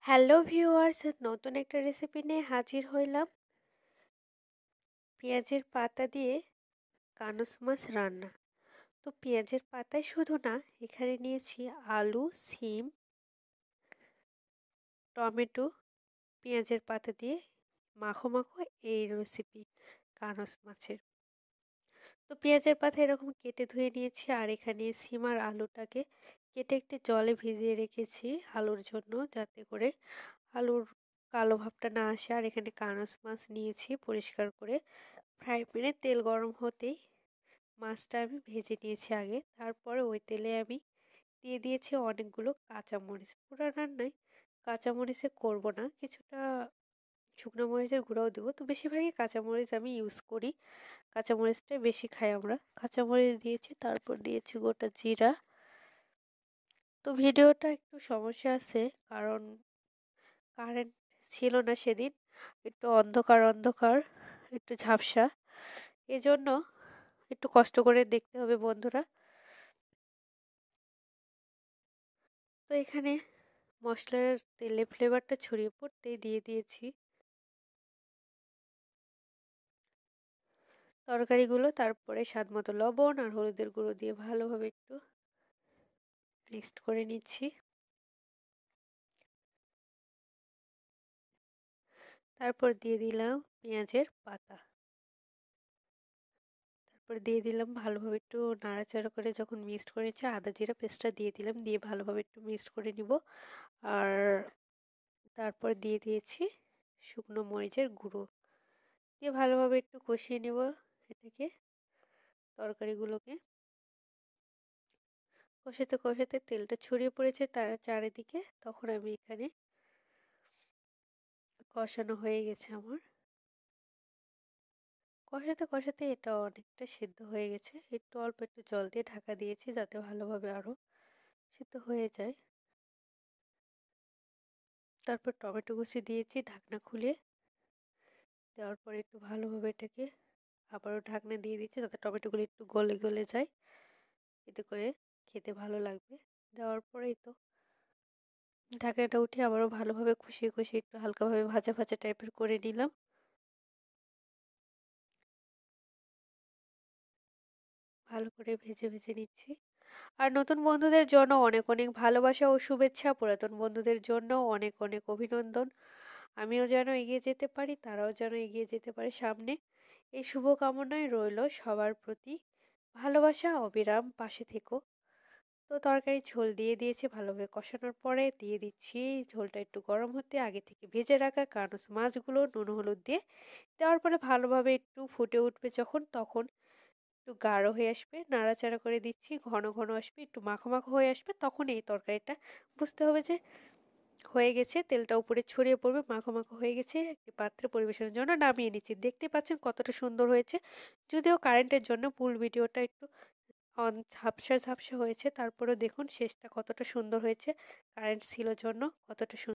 Hello viewers, নতুন একটা recipe নিয়ে হাজির হইলাম। পেঁয়াজের পাতা দিয়ে কানস মাছ রান্না। তো পেঁয়াজের পাতায় শুধু না, এখানে নিয়েছি আলু, সিম, টমেটো, পেঁয়াজের পাতা দিয়ে মাখো মাখো এই রেসিপি কানস মাছের। তো পেঁয়াজের পাতা এরকম কেটে ধুয়ে নিয়েছি, আর এখানে সিম আর আলুটাকে কেটে একটি জলে ভিজিয়ে রেখেছি আলুর জন্য, যাতে করে আলুর কালো ভাবটা না আসে। আর এখানে কানস মাছ নিয়েছি পরিষ্কার করে। ফ্রাই প্যানে তেল গরম হতেই মাছটা আমি ভেজে নিয়েছি আগে। তারপরে ওই তেলে আমি দিয়ে দিয়েছি অনেকগুলো কাঁচামরিচ। পুরো রান্নায় কাঁচামরিচে করব না, কিছুটা শুকনো মরিচের গুঁড়াও দেবো। তো বেশিরভাগই কাঁচামরিচ আমি ইউজ করি, কাঁচামরিচটাই বেশি খাই আমরা। কাঁচামরিচ দিয়েছি, তারপর দিয়েছি গোটা জিরা। তো ভিডিওটা একটু সমস্যা আছে, কারণ কারেন্ট ছিল না সেদিন, একটু অন্ধকার অন্ধকার, একটু ঝাপসা, এজন্য একটু কষ্ট করে দেখতে হবে বন্ধুরা। তো এখানে মশলার তেলে ফ্লেভারটা ছড়িয়ে পড়তেই দিয়ে দিয়েছি তরকারিগুলো। তারপরে স্বাদ মতো লবণ আর হলুদের গুঁড়ো দিয়ে ভালোভাবে একটু মিক্সড করে নিচ্ছি। তারপর দিয়ে দিলাম পেঁয়াজের পাতা। তারপর দিয়ে দিলাম ভালোভাবে একটু নাড়াচাড়া করে, যখন মিক্সড করে নিচ্ছি আদা জিরা পেস্টটা দিয়ে দিলাম, দিয়ে ভালোভাবে একটু মিক্সড করে নিব। আর তারপর দিয়ে দিয়েছি শুকনো মরিচের গুঁড়ো, দিয়ে ভালোভাবে একটু কষিয়ে নেব এটাকে, তরকারিগুলোকে। কষাতে কষাতে তেলটা ছড়িয়ে পড়েছে তার চারিদিকে, তখন আমি এখানে কষানো হয়ে গেছে আমার। কষাতে কষাতে এটা অনেকটা সিদ্ধ হয়ে গেছে। একটু অল্প একটু জল দিয়ে ঢাকা দিয়েছি, যাতে ভালোভাবে আরো সিদ্ধ হয়ে যায়। তারপর টমেটো কুচি দিয়েছি ঢাকনা খুলে। দেওয়ার পরে একটু ভালোভাবে এটাকে আবারও ঢাকনা দিয়ে দিচ্ছি, যাতে টমেটোগুলো একটু গলে গলে যায়, এতে করে খেতে ভালো লাগবে। দেওয়ার পরেই তো ঢাকনাটা উঠে আবারও ভালোভাবে কষিয়ে কষিয়ে একটু হালকাভাবে ভাজা ভাজা টাইপের করে নিলাম। ভালো করে ভেজে ভেজে নিচ্ছি। আর নতুন বন্ধুদের জন্য অনেক অনেক ভালোবাসা ও শুভেচ্ছা, পুরাতন বন্ধুদের জন্য অনেক অনেক অভিনন্দন। আমিও যেন এগিয়ে যেতে পারি, তারাও যেন এগিয়ে যেতে পারে সামনে, এই শুভকামনায় রইল সবার প্রতি। ভালোবাসা, অবিরাম পাশে থেকো। তো তরকারি ঝোল দিয়ে দিয়েছি, ভালোভাবে কষানোর পরে দিয়ে দিচ্ছি ঝোলটা একটু গরম হতে আগে থেকে ভেজে রাখা কানস মাছগুলো নুন হলুদ দিয়ে। দেওয়ার পরে ভালোভাবে একটু ফুটে উঠবে যখন, তখন একটু গাঢ় হয়ে আসবে, নাড়াচাড়া করে দিচ্ছি, ঘন ঘন আসবে, একটু মাখো মাখো হয়ে আসবে, তখন এই তরকারিটা বুঝতে হবে যে হয়ে গেছে, তেলটা উপরে ছড়িয়ে পড়বে, মাখো মাখো হয়ে গেছে। একটি পাত্রে পরিবেশনের জন্য নামিয়ে নিচ্ছি। দেখতে পাচ্ছেন কতটা সুন্দর হয়েছে। যদিও কারেন্টের জন্য ফুল ভিডিওটা একটু ঝাপসা ঝাপসা হয়েছে, তারপরেও দেখুন শেষটা কতটা সুন্দর হয়েছে, কারেন্ট ছিল জন্য কতটা সুন্দর।